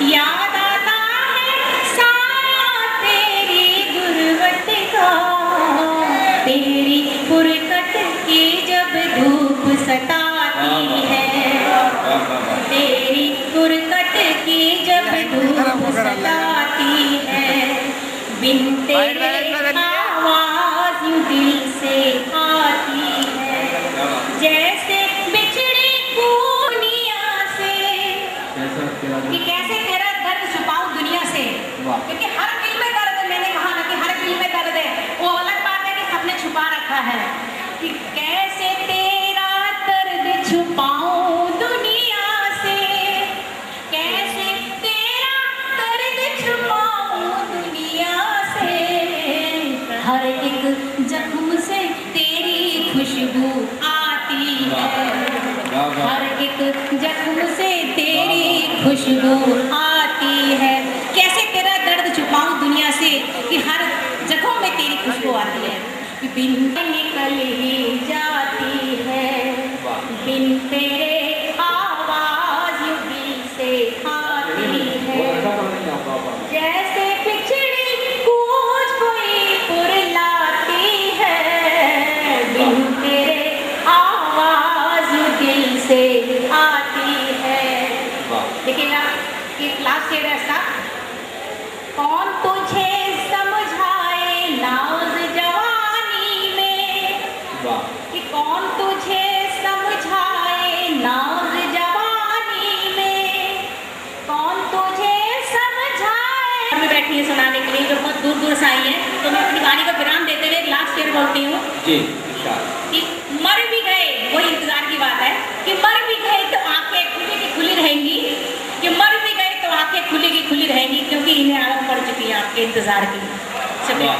याद आता है साया तेरी गुरबत का, तेरी फुरकत की जब धूप सताती है, तेरी फुरकत की जब धूप सताती है, बिन तेरे आवाज यूं दिल से आती है, जैसे बिछड़ी दुनिया से। कि कैसे तेरा दर्द छुपाऊं दुनिया से, क्योंकि हर दिल में दर्द है। मैंने कहा ना कि हर दिल में दर्द है, वो अलग बात है कि सबने छुपा रखा है। कि कैसे तेरा दर्द छुपाऊं दुनिया से, कैसे तेरा दर्द छुपाऊं दुनिया से, हर एक जख्म से तेरी खुशबू आती है, हर एक जख्म से तेरी खुशबू आती है। कैसे तेरा दर्द छुपाऊं दुनिया से कि हर जख्म में तेरी खुशबू आती है। कि बिन निकल ही जाती है, बिन तेरे आवाज यूं दिल से आती है, जैसे बिछड़ी कूच कोई पुरलाती है, बिन तेरे आवाज यूं दिल से आती है। देखिएगा कि लास्ट शेर ऐसा, कौन तुझे समझाए नाज जवानी में, कि कौन तुझे समझाए नाज जवानी में, कौन तुझे समझाए। मैं बैठी है सुनाने के लिए जो बहुत दूर दूर से आई है, तो मैं अपनी वाणी को विराम देते हुए लास्ट शेर बोलती हूँ कि मर भी गए, वही इंतजार की बात है कि मर भी गए तो आंखें खुली की खुली रहेंगी, कि मर भी गए तो आंखें खुली की खुली रहेंगी, क्योंकि इन्हें आदत पड़ चुकी है आपके इंतजार की। शुक्रिया।